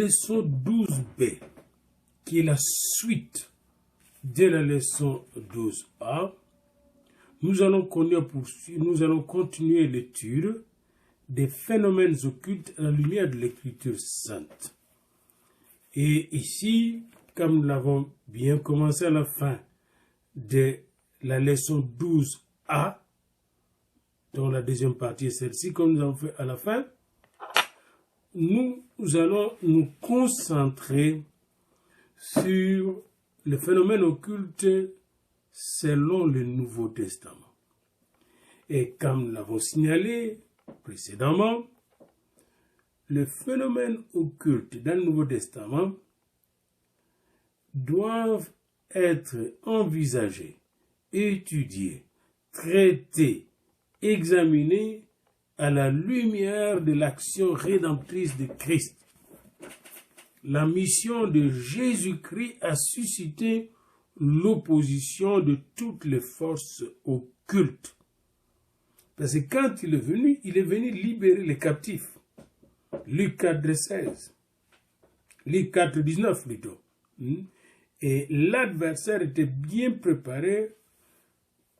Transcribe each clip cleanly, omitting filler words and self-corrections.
leçon 12b, qui est la suite de la leçon 12a, nous allons continuer l'étude des phénomènes occultes à la lumière de l'Écriture sainte. Et ici, comme nous l'avons bien commencé à la fin de la leçon 12a, dont la deuxième partie est celle-ci, comme nous avons fait à la fin, nous allons nous concentrer sur le phénomène occulte selon le Nouveau Testament. Et comme nous l'avons signalé précédemment, le phénomène occulte dans le Nouveau Testament doivent être envisagés, étudiés, traités, examinés à la lumière de l'action rédemptrice de Christ. La mission de Jésus-Christ a suscité l'opposition de toutes les forces occultes. Parce que quand il est venu libérer les captifs. Luc 4, 16. Luc 4, 19 plutôt. Et l'adversaire était bien préparé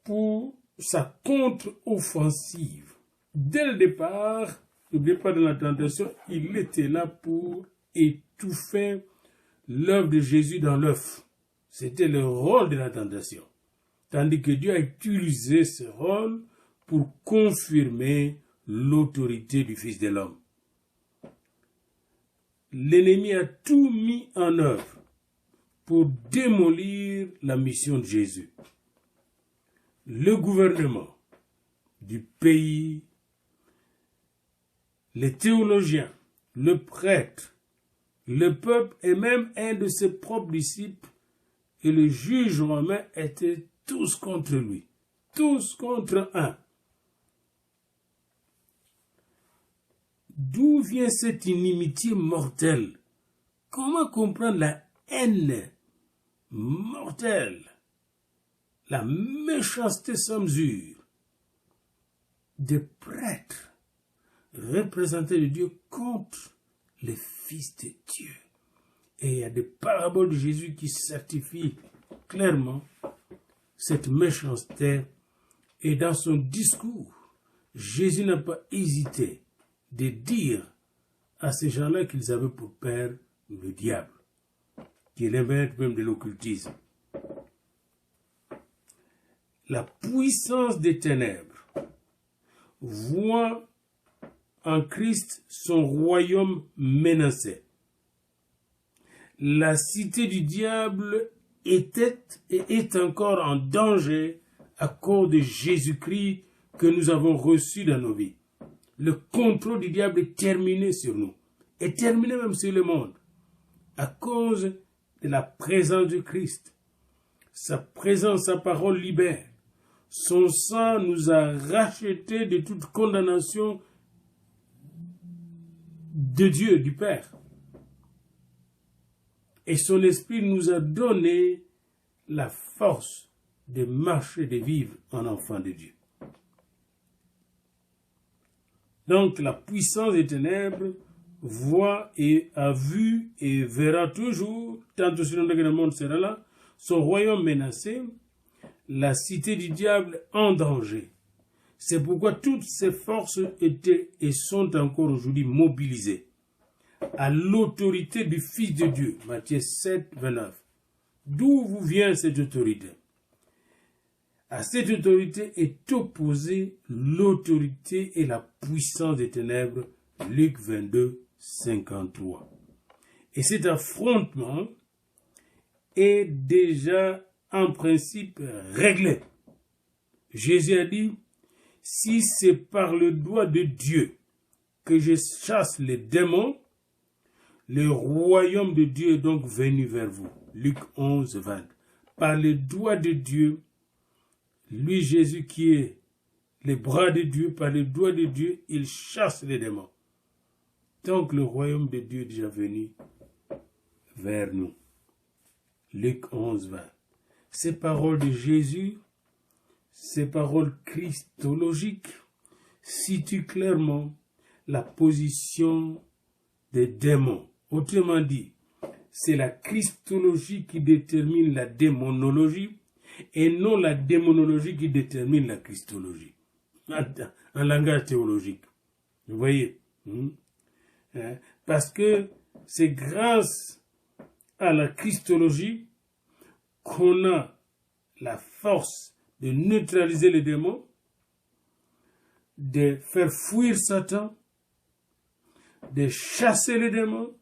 pour sa contre-offensive. Dès le départ de la tentation, il était là pour étouffer l'œuvre de Jésus dans l'œuf. C'était le rôle de la tentation. Tandis que Dieu a utilisé ce rôle pour confirmer l'autorité du Fils de l'homme. L'ennemi a tout mis en œuvre pour démolir la mission de Jésus. Le gouvernement du pays, les théologiens, le prêtre, le peuple et même un de ses propres disciples et le juge romain étaient tous contre lui, tous contre un. D'où vient cette inimitié mortelle? Comment comprendre la haine mortelle, la méchanceté sans mesure des prêtres représentés de Dieu contre les fils de Dieu? Et il y a des paraboles de Jésus qui certifient clairement cette méchanceté. Et dans son discours, Jésus n'a pas hésité de dire à ces gens-là qu'ils avaient pour père le diable, qui est l'inverse même de l'occultisme. La puissance des ténèbres voit en Christ son royaume menacé. La cité du diable était et est encore en danger à cause de Jésus-Christ que nous avons reçu dans nos vies. Le contrôle du diable est terminé sur nous, est terminé même sur le monde, à cause de la présence de Christ. Sa présence, sa parole libère. Son sang nous a rachetés de toute condamnation de Dieu, du Père. Et son esprit nous a donné la force de marcher, de vivre en enfant de Dieu. Donc la puissance des ténèbres voit et a vu et verra toujours, tant aussi longtemps que le monde sera là, son royaume menacé, la cité du diable en danger. C'est pourquoi toutes ces forces étaient et sont encore aujourd'hui mobilisées à l'autorité du Fils de Dieu. Matthieu 7, 29. D'où vous vient cette autorité? À cette autorité est opposée l'autorité et la puissance des ténèbres. Luc 22, 53. Et cet affrontement est déjà en principe réglé. Jésus a dit, si c'est par le doigt de Dieu que je chasse les démons, le royaume de Dieu est donc venu vers vous. Luc 11, 20. Par le doigt de Dieu, lui Jésus qui est les bras de Dieu, par le doigt de Dieu, il chasse les démons. Donc le royaume de Dieu est déjà venu vers nous. Luc 11, 20. Ces paroles de Jésus, ces paroles christologiques, situent clairement la position des démons Autrement dit, c'est la christologie qui détermine la démonologie et non la démonologie qui détermine la christologie. En langage théologique. Vous voyez? Parce que c'est grâce à la christologie qu'on a la force de neutraliser les démons, de faire fuir Satan, de chasser les démons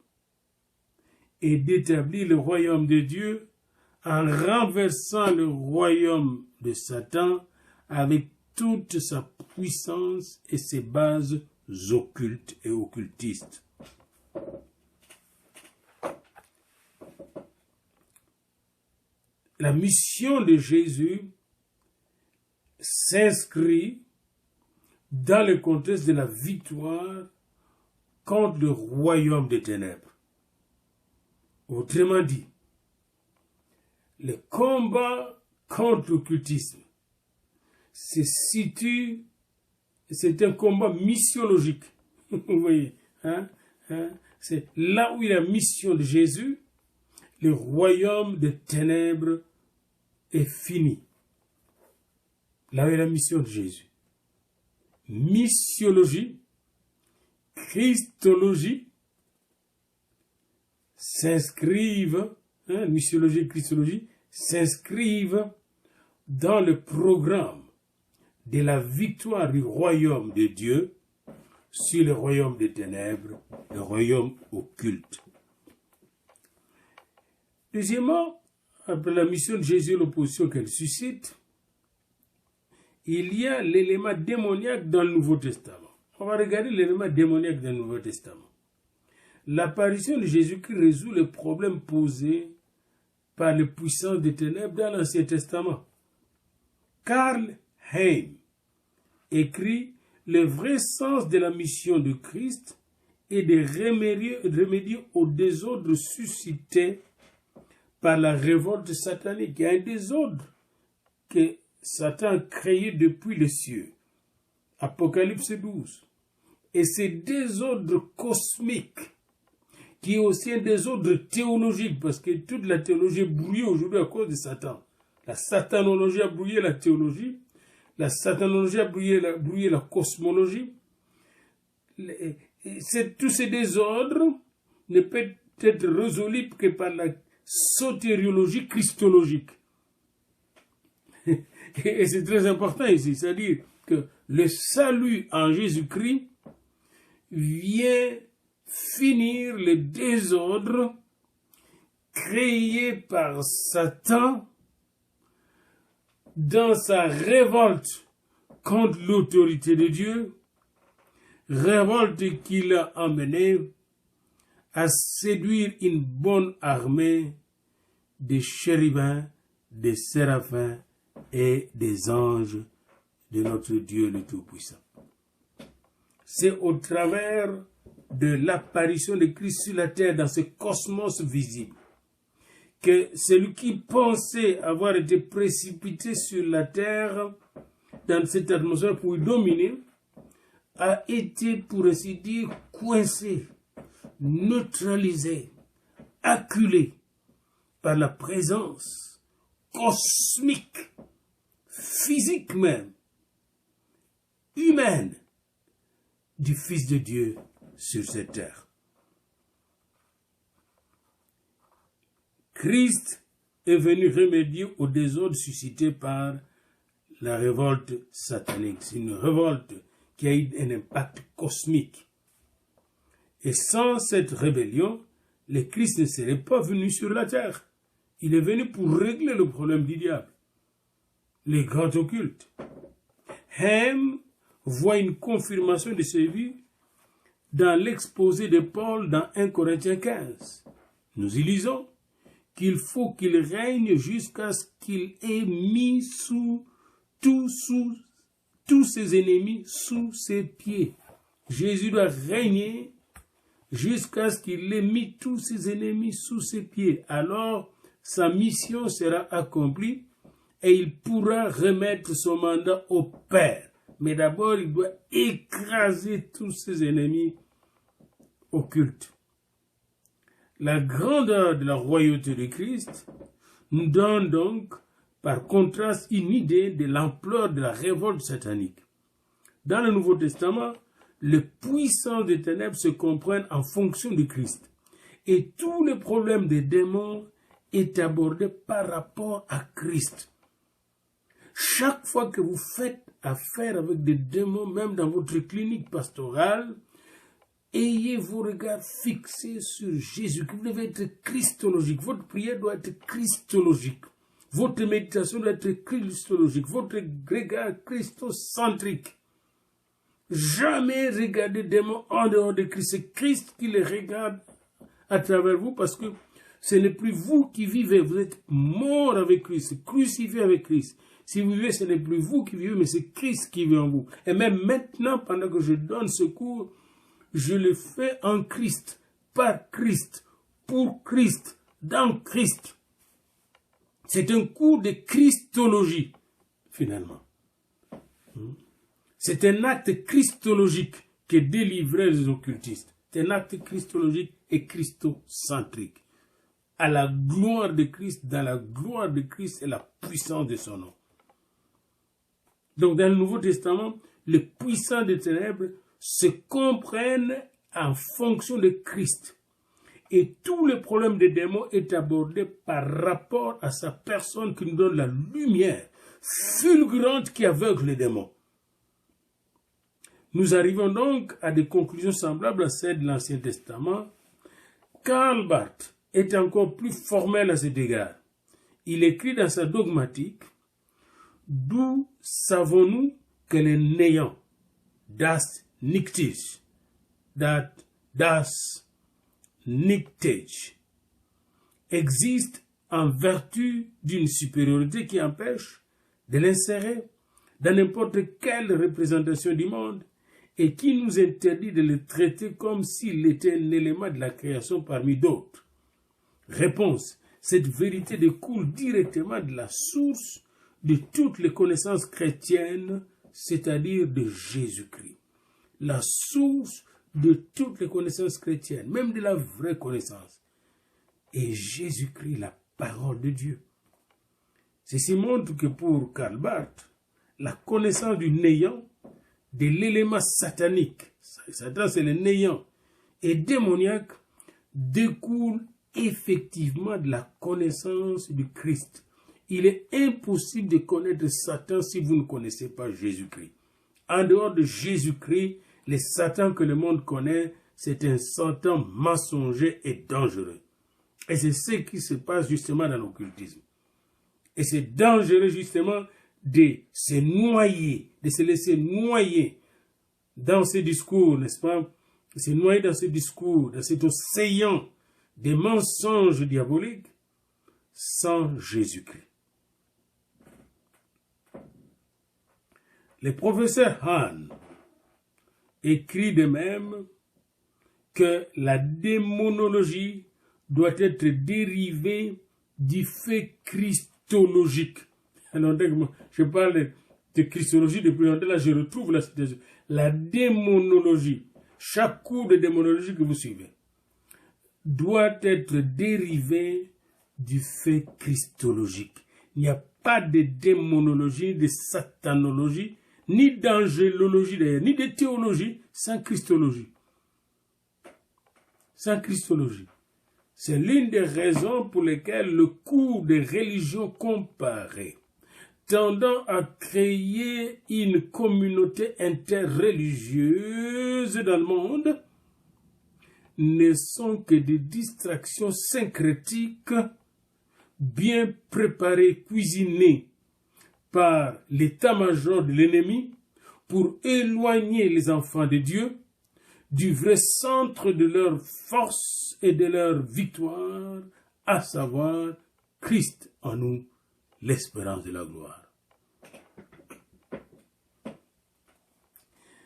et d'établir le royaume de Dieu en renversant le royaume de Satan avec toute sa puissance et ses bases occultes et occultistes. La mission de Jésus s'inscrit dans le contexte de la victoire contre le royaume des ténèbres. Autrement dit, le combat contre l'occultisme c'est un combat missiologique. Vous voyez, c'est là où il y a la mission de Jésus, le royaume des ténèbres est fini. Là où il y a la mission de Jésus. Missiologie, christologie s'inscrivent, missiologie et christologie s'inscrivent dans le programme de la victoire du royaume de Dieu sur le royaume des ténèbres, le royaume occulte. Deuxièmement, après la mission de Jésus et l'opposition qu'elle suscite, il y a l'élément démoniaque dans le Nouveau Testament. On va regarder l'élément démoniaque dans le Nouveau Testament. L'apparition de Jésus-Christ résout les problèmes posés par les puissances des ténèbres dans l'Ancien Testament. Karl Heim écrit « Le vrai sens de la mission de Christ est de remédier au désordre suscité par la révolte satanique. » Il y a un désordre que Satan a créé depuis les cieux. Apocalypse 12. Et ce désordre cosmique, qui est aussi un désordre théologique, parce que toute la théologie est brouillée aujourd'hui à cause de Satan. La satanologie a brouillé la théologie, la satanologie a brouillé la cosmologie. Tous ces désordres ne peuvent être résolus que par la sotériologie christologique. Et c'est très important ici, c'est-à-dire que le salut en Jésus-Christ vient finir le désordre créé par Satan dans sa révolte contre l'autorité de Dieu, révolte qui l'a amené à séduire une bonne armée des chérubins, des séraphins et des anges de notre Dieu le Tout-Puissant. C'est au travers de l'apparition de Christ sur la terre dans ce cosmos visible que celui qui pensait avoir été précipité sur la terre dans cette atmosphère pour y dominer a été, pour ainsi dire, coincé, neutralisé, acculé par la présence cosmique, physique même, humaine du Fils de Dieu sur cette terre. Christ est venu remédier au désordre suscité par la révolte satanique. C'est une révolte qui a eu un impact cosmique. Et sans cette rébellion, le Christ ne serait pas venu sur la terre. Il est venu pour régler le problème du diable, les grands occultes. Hem voit une confirmation de ce vues dans l'exposé de Paul dans 1 Corinthiens 15. Nous y lisons qu'il faut qu'il règne jusqu'à ce qu'il ait mis tous ses ennemis sous ses pieds. Jésus doit régner jusqu'à ce qu'il ait mis tous ses ennemis sous ses pieds. Alors, sa mission sera accomplie et il pourra remettre son mandat au Père. Mais d'abord, il doit écraser tous ses ennemis occultes. La grandeur de la royauté de Christ nous donne donc, par contraste, une idée de l'ampleur de la révolte satanique. Dans le Nouveau Testament, les puissances des ténèbres se comprennent en fonction de Christ. Et tous les problèmes des démons est abordé par rapport à Christ. Chaque fois que vous faites affaire avec des démons, même dans votre clinique pastorale, ayez vos regards fixés sur Jésus. Vous devez être christologique. Votre prière doit être christologique. Votre méditation doit être christologique. Votre regard christocentrique. Jamais regarder des démons en dehors de Christ. C'est Christ qui les regarde à travers vous parce que ce n'est plus vous qui vivez. Vous êtes mort avec Christ, crucifié avec Christ. Si vous vivez, ce n'est plus vous qui vivez, mais c'est Christ qui vit en vous. Et même maintenant, pendant que je donne ce cours, je le fais en Christ, par Christ, pour Christ, dans Christ. C'est un cours de christologie, finalement. C'est un acte christologique que délivraient les occultistes. C'est un acte christologique et christocentrique. À la gloire de Christ, dans la gloire de Christ et la puissance de son nom. Donc dans le Nouveau Testament, les puissants des ténèbres se comprennent en fonction de Christ. Et tous les problèmes des démons est abordé par rapport à sa personne qui nous donne la lumière fulgurante qui aveugle les démons. Nous arrivons donc à des conclusions semblables à celles de l'Ancien Testament. Karl Barth est encore plus formel à cet égard. Il écrit dans sa dogmatique: d'où savons-nous que les néants, das Nichtige, existent en vertu d'une supériorité qui empêche de l'insérer dans n'importe quelle représentation du monde et qui nous interdit de le traiter comme s'il était un élément de la création parmi d'autres. Réponse: cette vérité découle directement de la source de toutes les connaissances chrétiennes, c'est-à-dire de Jésus-Christ. La source de toutes les connaissances chrétiennes, même de la vraie connaissance, est Jésus-Christ, la parole de Dieu. Ceci montre que pour Karl Barth, la connaissance du néant, de l'élément satanique, Satan c'est le néant, et démoniaque, découle effectivement de la connaissance du Christ. Il est impossible de connaître Satan si vous ne connaissez pas Jésus-Christ. En dehors de Jésus-Christ, le Satan que le monde connaît, c'est un Satan mensonger et dangereux. Et c'est ce qui se passe justement dans l'occultisme. Et c'est dangereux justement de se noyer, de se laisser noyer dans ces discours, n'est-ce pas? De se noyer dans ces discours, dans cet océan des mensonges diaboliques sans Jésus-Christ. Le professeur Hahn écrit de même que la démonologie doit être dérivée du fait christologique. Alors, je parle de christologie depuis longtemps, là je retrouve la situation. La démonologie, chaque cours de démonologie que vous suivez, doit être dérivé du fait christologique. Il n'y a pas de démonologie, de satanologie, ni d'angélologie d'ailleurs, ni de théologie sans christologie. Sans christologie. C'est l'une des raisons pour lesquelles le cours des religions comparées, tendant à créer une communauté interreligieuse dans le monde, ne sont que des distractions syncrétiques bien préparées, cuisinées par l'état-major de l'ennemi pour éloigner les enfants de Dieu du vrai centre de leur force et de leur victoire, à savoir Christ en nous, l'espérance de la gloire.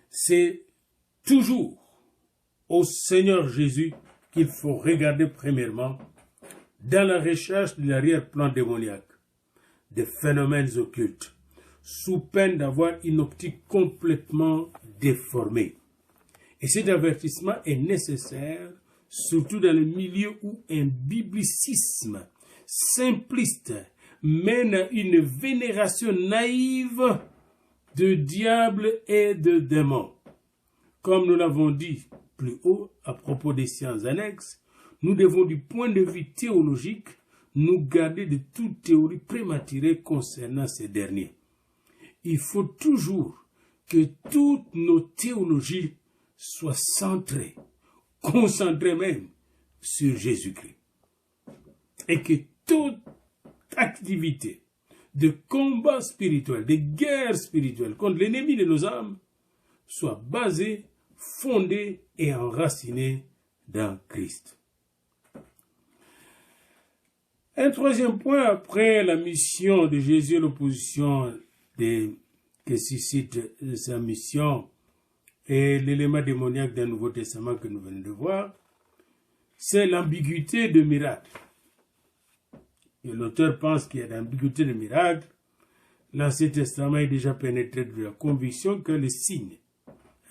C'est toujours au Seigneur Jésus qu'il faut regarder premièrement dans la recherche de l'arrière-plan démoniaque, des phénomènes occultes, sous peine d'avoir une optique complètement déformée. Et cet avertissement est nécessaire surtout dans le milieu où un biblicisme simpliste mène à une vénération naïve de diables et de démons. Comme nous l'avons dit plus haut à propos des sciences annexes, nous devons du point de vue théologique nous garder de toute théorie prématurée concernant ces derniers. Il faut toujours que toutes nos théologies soient centrées, concentrées même sur Jésus-Christ. Et que toute activité de combat spirituel, de guerre spirituelle contre l'ennemi de nos âmes soit basée, fondée et enracinée dans Christ. Un troisième point, après la mission de Jésus et l'opposition que suscite sa mission et l'élément démoniaque d'un Nouveau Testament que nous venons de voir, c'est l'ambiguïté de miracle. Et l'auteur pense qu'il y a l'ambiguïté de miracle. L'Ancien Testament est déjà pénétré de la conviction que les signes,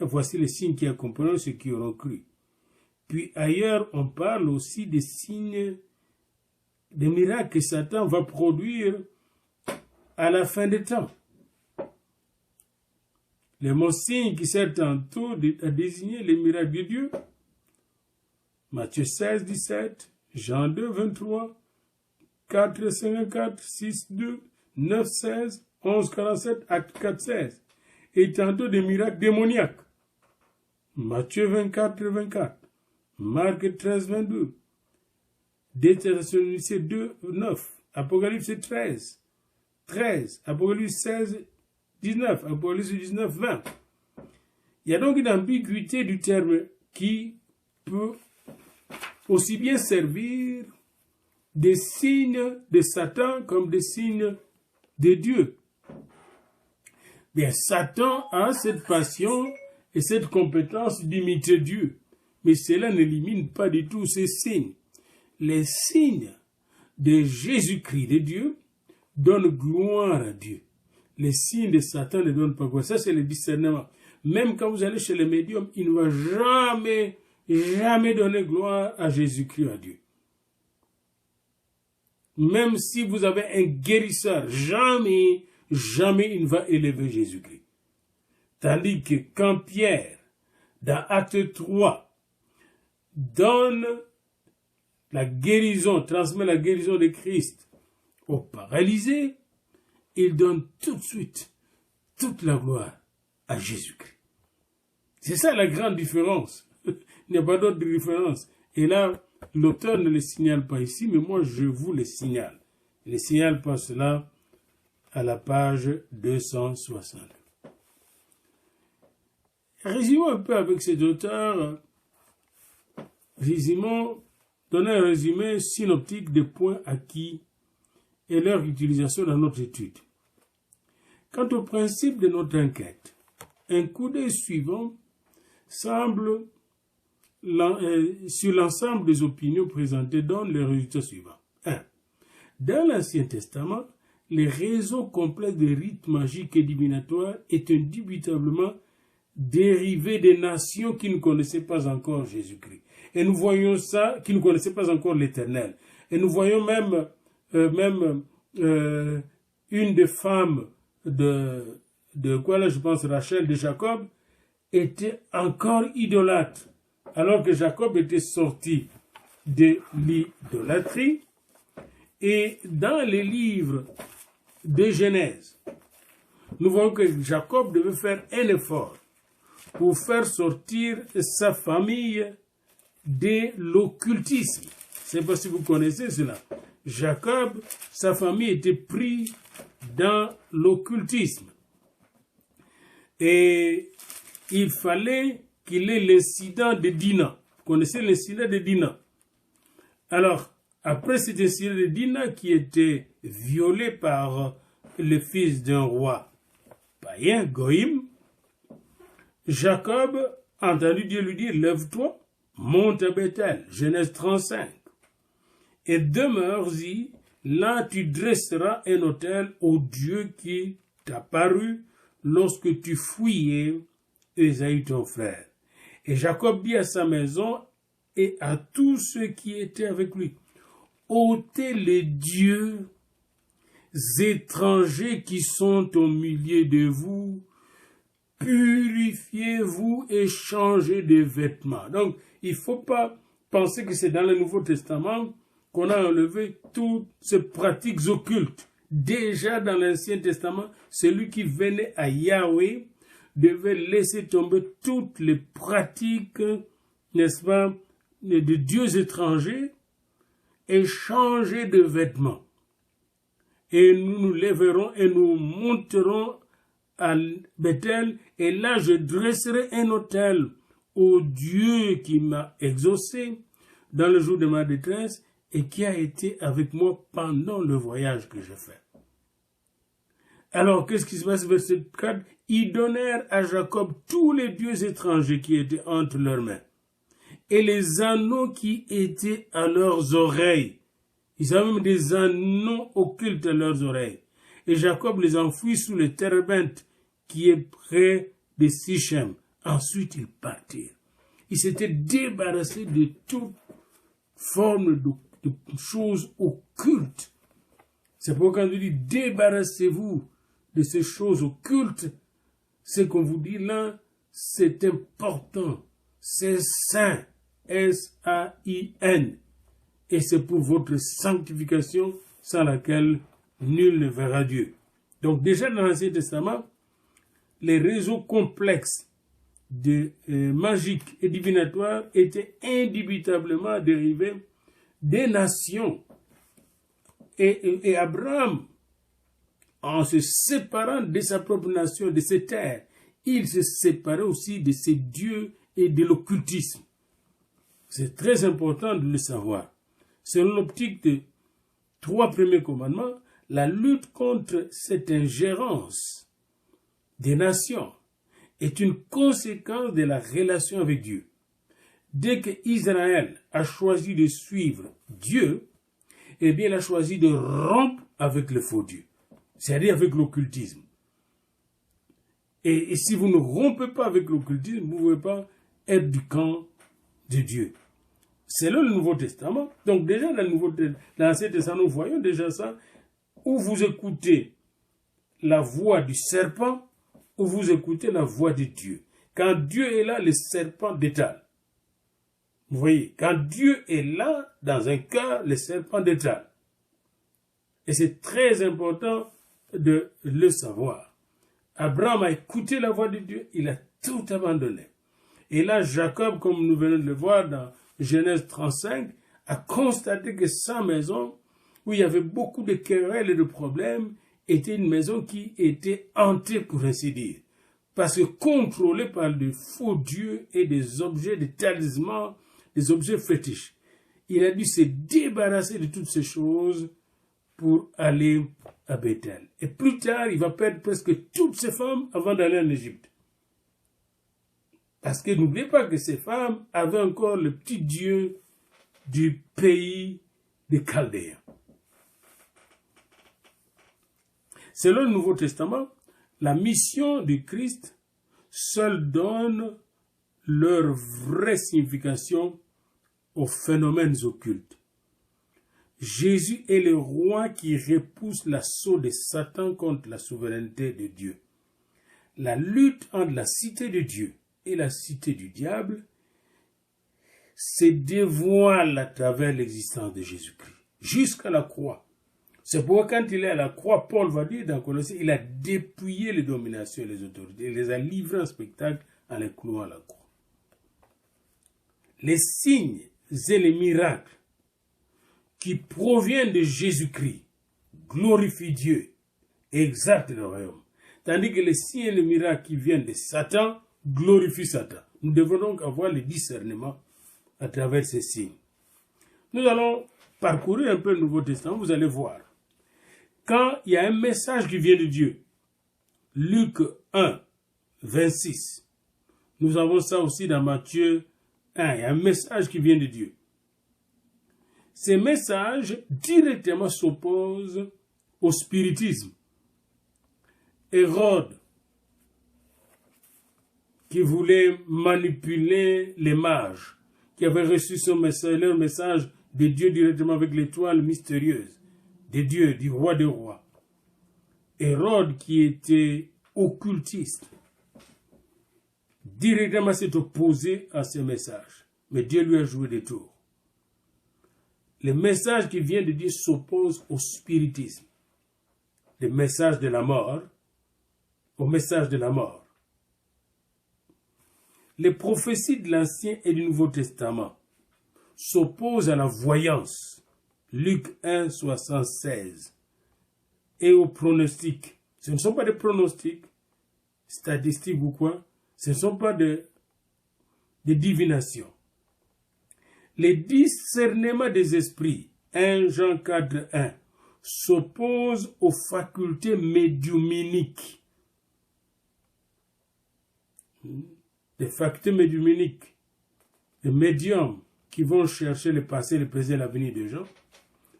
et voici les signes qui accompagneront ceux qui auront cru. Puis ailleurs, on parle aussi des signes, des miracles que Satan va produire à la fin des temps. Les mots signes qui servent tantôt à désigner les miracles de Dieu. Matthieu 16, 17, Jean 2, 23, 4, 54, 6, 2, 9, 16, 11, 47, Acte 4, 16. Et tantôt des miracles démoniaques. Matthieu 24, 24, Marc 13, 22, 2 Thessaloniciens 2, 9, Apocalypse 13, 13, Apocalypse 16, 19, Apocalypse 19, 20. Il y a donc une ambiguïté du terme qui peut aussi bien servir des signes de Satan comme des signes de Dieu. Bien, Satan a cette passion et cette compétence d'imiter Dieu, mais cela n'élimine pas du tout ces signes. Les signes de Jésus-Christ, de Dieu, donnent gloire à Dieu. Les signes de Satan ne donnent pas gloire. Ça, c'est le discernement. Même quand vous allez chez les médiums, il ne va jamais donner gloire à Jésus-Christ, à Dieu. Même si vous avez un guérisseur, jamais il ne va élever Jésus-Christ. Tandis que quand Pierre, dans Acte 3, donne la guérison, transmet la guérison de Christ aux paralysés, il donne tout de suite toute la gloire à Jésus-Christ. C'est ça la grande différence. Il n'y a pas d'autre différence. Et là, l'auteur ne le signale pas ici, mais moi je vous le signale. Il ne signale pas cela à la page 260. Résumons un peu avec cet auteur. Donnons un résumé synoptique des points acquis et leur utilisation dans notre étude. Quant au principe de notre enquête, un coup d'œil suivant semble sur l'ensemble des opinions présentées donne les résultats suivants. 1. Dans l'Ancien Testament, les réseaux complexes des rites magiques et divinatoires est indubitablement dérivé des nations qui ne connaissaient pas encore Jésus-Christ. Et nous voyons ça, qui ne connaissaient pas encore l'Éternel. Et nous voyons même une des femmes de quoi là, je pense, Rachel de Jacob, était encore idolâtre. Alors que Jacob était sorti de l'idolâtrie. Et dans les livres de Genèse, nous voyons que Jacob devait faire un effort pour faire sortir sa famille de l'occultisme. C'est parce que vous connaissez cela. Jacob, sa famille était prise dans l'occultisme. Et il fallait qu'il ait l'incident de Dina. Vous connaissez l'incident de Dina. Alors, après cet incident de Dina qui était violé par le fils d'un roi païen, Goïm, Jacob a entendu Dieu lui dire, lève-toi, monte à Bethel, Genèse 35, et demeure-y, là tu dresseras un autel au Dieu qui t'a paru lorsque tu fouillais Ésaü ton frère. Et Jacob dit à sa maison et à tous ceux qui étaient avec lui, ôtez les dieux étrangers qui sont au milieu de vous, purifiez-vous et changez de vêtements. Donc, il ne faut pas penser que c'est dans le Nouveau Testament qu'on a enlevé toutes ces pratiques occultes. Déjà dans l'Ancien Testament, celui qui venait à Yahweh devait laisser tomber toutes les pratiques, n'est-ce pas, de dieux étrangers et changer de vêtements. Et nous nous lèverons et nous monterons à Bethel, et là je dresserai un autel au Dieu qui m'a exaucé dans le jour de ma détresse et qui a été avec moi pendant le voyage que j'ai fait. Alors, qu'est-ce qui se passe, verset 4? Ils donnèrent à Jacob tous les dieux étrangers qui étaient entre leurs mains et les anneaux qui étaient à leurs oreilles. Ils avaient même des anneaux occultes à leurs oreilles. Et Jacob les enfouit sous le térébinthe qui est près de Sichem. Ensuite, ils partirent. Ils s'étaient débarrassés de toute forme de choses occultes. C'est pourquoi quand on dit débarrassez-vous de ces choses occultes, ce qu'on vous dit là, c'est important. C'est saint. S-A-I-N. Et c'est pour votre sanctification sans laquelle nul ne verra Dieu. Donc déjà dans l'Ancien Testament, les réseaux complexes magiques et divinatoires étaient indubitablement dérivés des nations. Et Abraham, en se séparant de sa propre nation, de ses terres, il se séparait aussi de ses dieux et de l'occultisme. C'est très important de le savoir. Selon l'optique des 3 premiers commandements, la lutte contre cette ingérence des nations est une conséquence de la relation avec Dieu. Dès que Israël a choisi de suivre Dieu, eh bien, il a choisi de rompre avec le faux Dieu, c'est-à-dire avec l'occultisme. Et si vous ne rompez pas avec l'occultisme, vous ne pouvez pas être du camp de Dieu. Selon le Nouveau Testament, donc déjà dans l'Ancien Testament, nous voyons déjà ça, où vous écoutez la voix du serpent, ou vous écoutez la voix de Dieu. Quand Dieu est là, le serpent détale. Vous voyez, quand Dieu est là, dans un cas, le serpent détale. Et c'est très important de le savoir. Abraham a écouté la voix de Dieu, il a tout abandonné. Et là, Jacob, comme nous venons de le voir dans Genèse 35, a constaté que sa maison, où il y avait beaucoup de querelles et de problèmes, était une maison qui était hantée, pour ainsi dire. Parce que contrôlée par de faux dieux et des objets, des talismans, des objets fétiches. Il a dû se débarrasser de toutes ces choses pour aller à Bethel. Et plus tard, il va perdre presque toutes ses femmes avant d'aller en Égypte. Parce que n'oubliez pas que ces femmes avaient encore le petit Dieu du pays des Chaldéens. Selon le Nouveau Testament, la mission du Christ seule donne leur vraie signification aux phénomènes occultes. Jésus est le roi qui repousse l'assaut de Satan contre la souveraineté de Dieu. La lutte entre la cité de Dieu et la cité du diable se dévoile à travers l'existence de Jésus-Christ, jusqu'à la croix. C'est pourquoi quand il est à la croix, Paul va dire dans Colossiens, il a dépouillé les dominations et les autorités, il les a livrés en spectacle en les clouant à la croix. Les signes et les miracles qui proviennent de Jésus-Christ glorifient Dieu et exaltent le royaume. Tandis que les signes et les miracles qui viennent de Satan glorifient Satan. Nous devons donc avoir le discernement à travers ces signes. Nous allons parcourir un peu le Nouveau Testament, vous allez voir. Quand il y a un message qui vient de Dieu, Luc 1, 26, nous avons ça aussi dans Matthieu 1, il y a un message qui vient de Dieu. Ces messages directement s'opposent au spiritisme. Hérode, qui voulait manipuler les mages, qui avaient reçu son message, leur message de Dieu directement avec l'étoile mystérieuse de Dieu, du roi des rois. Hérode, qui était occultiste, directement s'est opposé à ce message. Mais Dieu lui a joué des tours. Le message qui vient de Dieu s'oppose au spiritisme. Le message de la mort au message de la mort. Les prophéties de l'Ancien et du Nouveau Testament s'opposent à la voyance, Luc 1, 76, et au pronostic. Ce ne sont pas des pronostics statistiques ou quoi, ce ne sont pas des divinations. Les discernements des esprits, 1 Jean 4, 1, s'opposent aux facultés médiumniques. Les facultés médiumniques, les médiums qui vont chercher le passé, le présent et l'avenir des gens,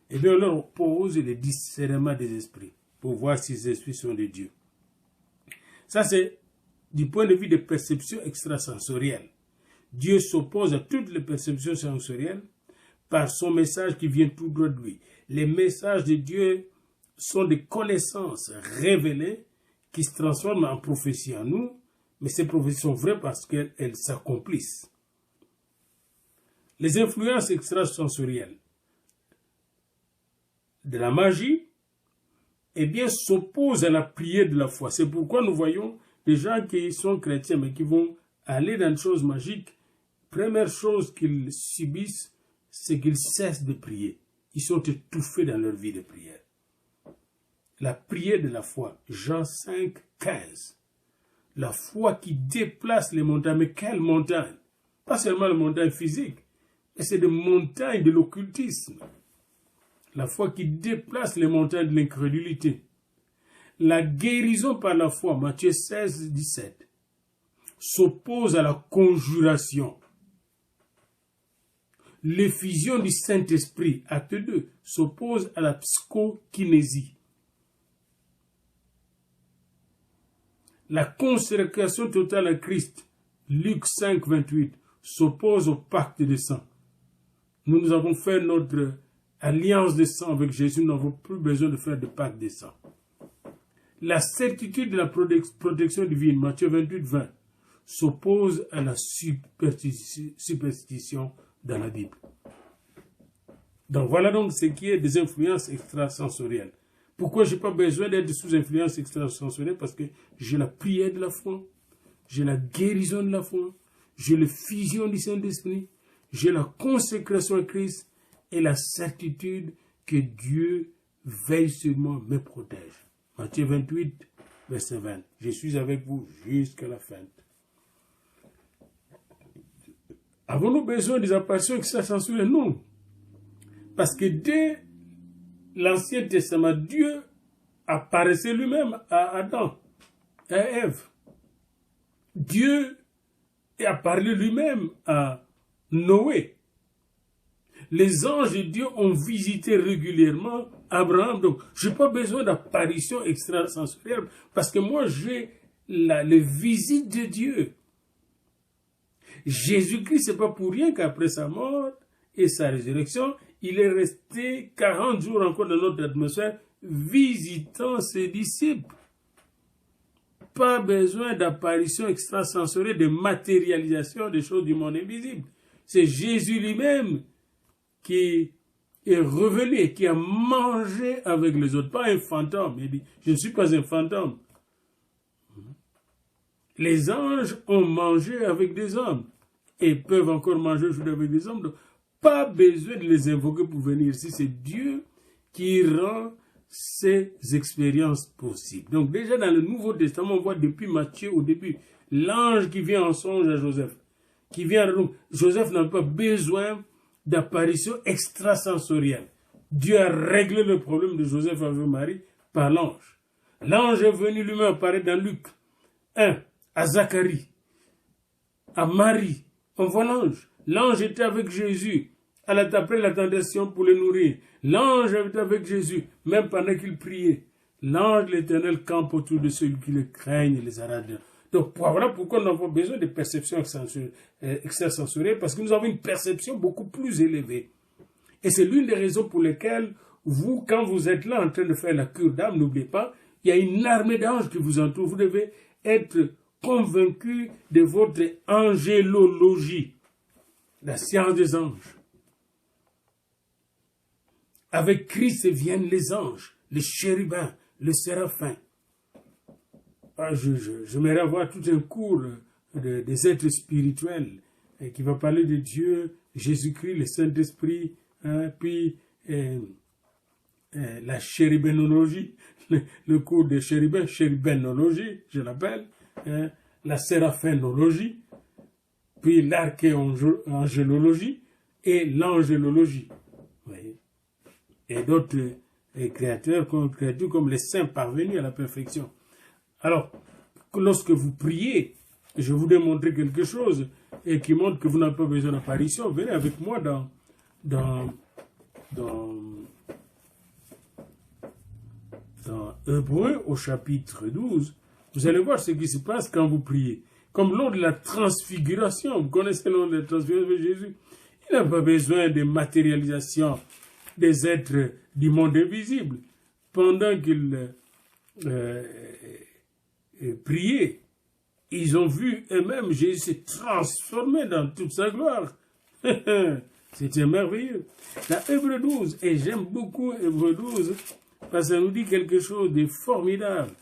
et bien on leur oppose les discernements des esprits pour voir si ces esprits sont de Dieu. Ça, c'est du point de vue des perceptions extrasensorielles. Dieu s'oppose à toutes les perceptions sensorielles par son message qui vient tout droit de lui. Les messages de Dieu sont des connaissances révélées qui se transforment en prophéties en nous, mais ces prophéties sont vraies parce qu'elles s'accomplissent. Les influences extrasensorielles de la magie, eh bien, s'opposent à la prière de la foi. C'est pourquoi nous voyons des gens qui sont chrétiens, mais qui vont aller dans une chose magique. Première chose qu'ils subissent, c'est qu'ils cessent de prier. Ils sont étouffés dans leur vie de prière. La prière de la foi, Jean 5, 15. La foi qui déplace les montagnes. Mais quelles montagnes? Pas seulement les montagnes physiques, mais c'est des montagnes de l'occultisme. La foi qui déplace les montagnes de l'incrédulité. La guérison par la foi, Matthieu 16, 17, s'oppose à la conjuration. L'effusion du Saint-Esprit, acte 2, s'oppose à la psychokinésie. La consécration totale à Christ, Luc 5, 28, s'oppose au pacte de sang. Nous avons fait notre alliance de sang avec Jésus, nous n'avons plus besoin de faire de pacte de sang. La certitude de la protection divine, Matthieu 28, 20, s'oppose à la superstition dans la Bible. Donc voilà donc ce qui est des influences extrasensorielles. Pourquoi je n'ai pas besoin d'être sous influence extrasensorielle? Parce que j'ai la prière de la foi, j'ai la guérison de la foi, j'ai la fusion du Saint-Esprit, j'ai la consécration à Christ et la certitude que Dieu veille sur moi, me protège. Matthieu 28, verset 20. Je suis avec vous jusqu'à la fin. Avons-nous besoin des apparitions extrasensorielles? Non. Parce que dès l'Ancien Testament, Dieu apparaissait lui-même à Adam, à Ève. Dieu a parlé lui-même à Noé. Les anges de Dieu ont visité régulièrement Abraham. Donc, je n'ai pas besoin d'apparition extrasensorielle parce que moi, j'ai les visites de Dieu. Jésus-Christ, ce n'est pas pour rien qu'après sa mort et sa résurrection, il est resté 40 jours encore dans notre atmosphère visitant ses disciples. Pas besoin d'apparition extrasensorielle, de matérialisation des choses du monde invisible. C'est Jésus lui-même qui est revenu et qui a mangé avec les autres. Pas un fantôme. Il dit, je ne suis pas un fantôme. Les anges ont mangé avec des hommes et peuvent encore manger aujourd'hui avec des hommes. Donc, pas besoin de les invoquer pour venir ici. C'est Dieu qui rend ces expériences possibles. Donc déjà dans le Nouveau Testament, on voit depuis Matthieu au début, l'ange qui vient en songe à Joseph. Joseph n'a pas besoin d'apparition extrasensorielle. Dieu a réglé le problème de Joseph avec Marie par l'ange. L'ange est venu lui-même apparaître dans Luc 1, à Zacharie, à Marie. On voit l'ange. L'ange était avec Jésus après la tentation pour le nourrir. L'ange était avec Jésus, même pendant qu'il priait. L'ange de l'Éternel campe autour de ceux qui le craignent et les arrachent. Donc voilà pourquoi nous avons besoin de perceptions extrasensorielles, parce que nous avons une perception beaucoup plus élevée. Et c'est l'une des raisons pour lesquelles vous, quand vous êtes là en train de faire la cure d'âme, n'oubliez pas, il y a une armée d'anges qui vous entoure. Vous devez être convaincu de votre angélologie, la science des anges. Avec Christ viennent les anges, les chérubins, les séraphins. J'aimerais avoir tout un cours des êtres spirituels qui va parler de Dieu, Jésus-Christ, le Saint-Esprit, puis la chérubénologie, le cours de chérubin, chérubénologie, je l'appelle, la séraphinologie, puis l'archéangélologie et l'angélologie. Et d'autres créatures comme les saints parvenus à la perfection. Alors, lorsque vous priez, je vous démontrer quelque chose et qui montre que vous n'avez pas besoin d'apparition. Venez avec moi dans Hébreux au chapitre 12. Vous allez voir ce qui se passe quand vous priez. Comme lors de la transfiguration, vous connaissez lors de la transfiguration de Jésus, il n'a pas besoin de matérialisation des êtres du monde invisible. Pendant qu'il priaient, ils ont vu eux-mêmes Jésus se transformer dans toute sa gloire. C'était merveilleux. Dans Hébreux 12, et j'aime beaucoup Hébreux 12, parce que ça nous dit quelque chose de formidable.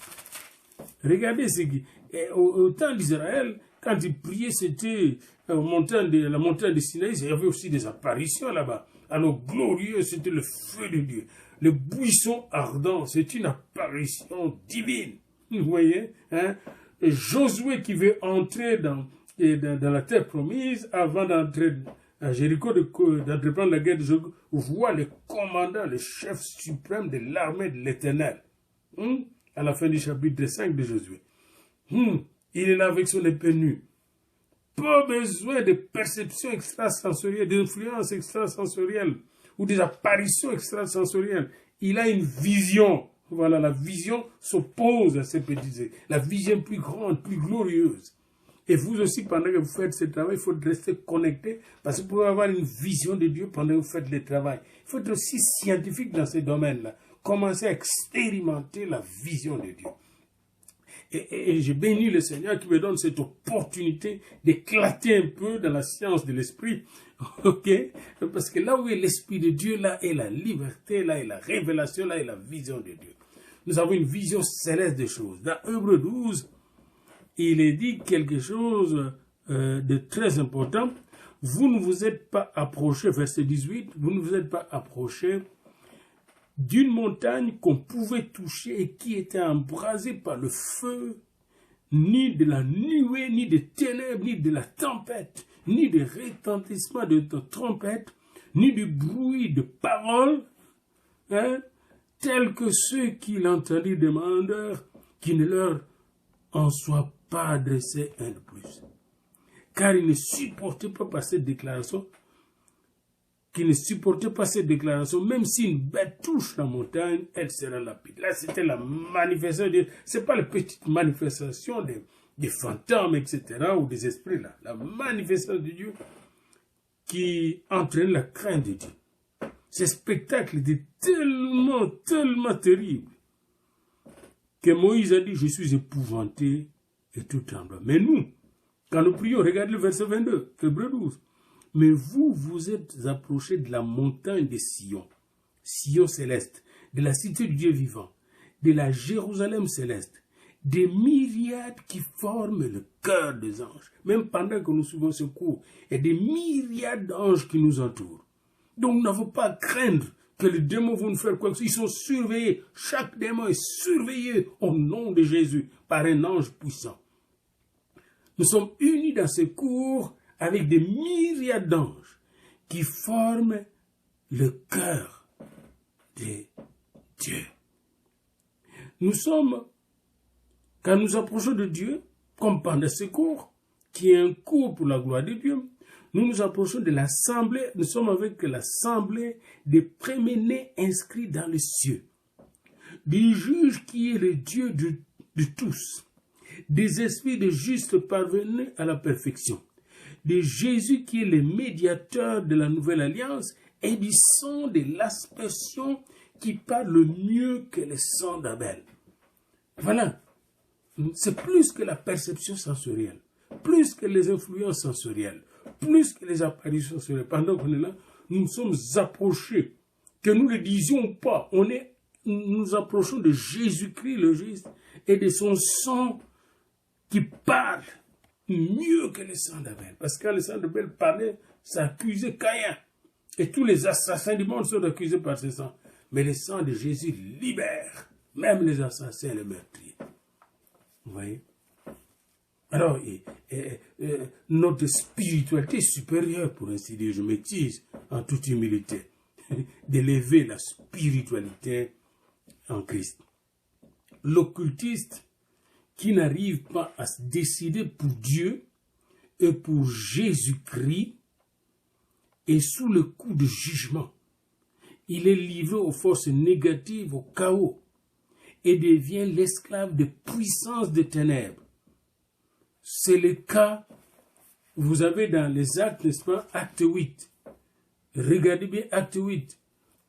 Regardez ce qui... Au temps d'Israël, quand ils priaient, c'était la montagne de Sinaï, il y avait aussi des apparitions là-bas. Alors glorieux, c'était le feu de Dieu. Le buisson ardent, c'est une apparition divine. Vous voyez, hein? Josué qui veut entrer dans la terre promise, avant d'entrer à Jéricho, d'entreprendre la guerre de Jéricho, voit le commandant, le chef suprême de l'armée de l'Éternel. À la fin du chapitre 5 de Josué. Il est là avec son épée nue. Pas besoin de perception extrasensorielle, d'influence extrasensorielle ou des apparitions extrasensorielles. Il a une vision. Voilà, la vision s'oppose à ces petits. La vision plus grande, plus glorieuse. Et vous aussi, pendant que vous faites ce travail, il faut rester connecté parce que vous pouvez avoir une vision de Dieu pendant que vous faites le travail. Il faut être aussi scientifique dans ces domaines-là. Commencez à expérimenter la vision de Dieu. Et je bénis le Seigneur qui me donne cette opportunité d'éclater un peu dans la science de l'esprit. Ok? Parce que là où est l'esprit de Dieu, là est la liberté, là est la révélation, là est la vision de Dieu. Nous avons une vision céleste des choses. Dans Hébreux 12, il est dit quelque chose de très important. Vous ne vous êtes pas approchés, verset 18, vous ne vous êtes pas approchés d'une montagne qu'on pouvait toucher et qui était embrasée par le feu, ni de la nuée, ni des ténèbres, ni de la tempête, ni des retentissements de trompette, ni du bruit de paroles, tels que ceux qui l'entendirent demandèrent qu'il ne leur en soit pas adressé un de plus. Car ils ne supportaient pas par cette déclaration, même si une bête touche la montagne, elle sera lapide. Là, c'était la manifestation, c'est pas la petite manifestation des fantômes, etc., ou des esprits, là. La manifestation de Dieu qui entraîne la crainte de Dieu. Ce spectacle était tellement, tellement terrible que Moïse a dit, je suis épouvanté et tout tremblant. Mais nous, quand nous prions, regardez le verset 22, Hébreux 12. Mais vous, vous êtes approchés de la montagne de Sion, Sion céleste, de la cité du Dieu vivant, de la Jérusalem céleste, des myriades qui forment le cœur des anges. Même pendant que nous suivons ce cours, il y a des myriades d'anges qui nous entourent. Donc, nous n'avons pas à craindre que les démons vont nous faire quoi que ce soit. Ils sont surveillés. Chaque démon est surveillé au nom de Jésus par un ange puissant. Nous sommes unis dans ce cours avec des myriades d'anges qui forment le cœur de Dieu. Nous sommes, quand nous approchons de Dieu, comme pendant ce cours, qui est un cours pour la gloire de Dieu, nous nous approchons de l'assemblée, nous sommes avec l'assemblée des premiers-nés inscrits dans les cieux, du juge qui est le Dieu de tous, des esprits de justes parvenus à la perfection, de Jésus qui est le médiateur de la nouvelle alliance et du sang de l'aspersion qui parle mieux que le sang d'Abel. Voilà, c'est plus que la perception sensorielle, plus que les influences sensorielles, plus que les apparitions sensorielles. Pendant qu'on est là, nous sommes approchés, que nous ne le disions pas, nous approchons de Jésus-Christ le juste et de son sang qui parle mieux que le sang d'Abel. Parce que quand le sang d'Abel parlait, ça accusait Caïn. Et tous les assassins du monde sont accusés par ce sang. Mais le sang de Jésus libère même les assassins et les meurtriers. Vous voyez? Alors, notre spiritualité supérieure, pour ainsi dire, je m'excuse en toute humilité, d'élever la spiritualité en Christ. L'occultiste qui n'arrive pas à se décider pour Dieu et pour Jésus-Christ est sous le coup de jugement. Il est livré aux forces négatives, au chaos, et devient l'esclave des puissances des ténèbres. C'est le cas, vous avez dans les actes, n'est-ce pas, acte 8. Regardez bien acte 8.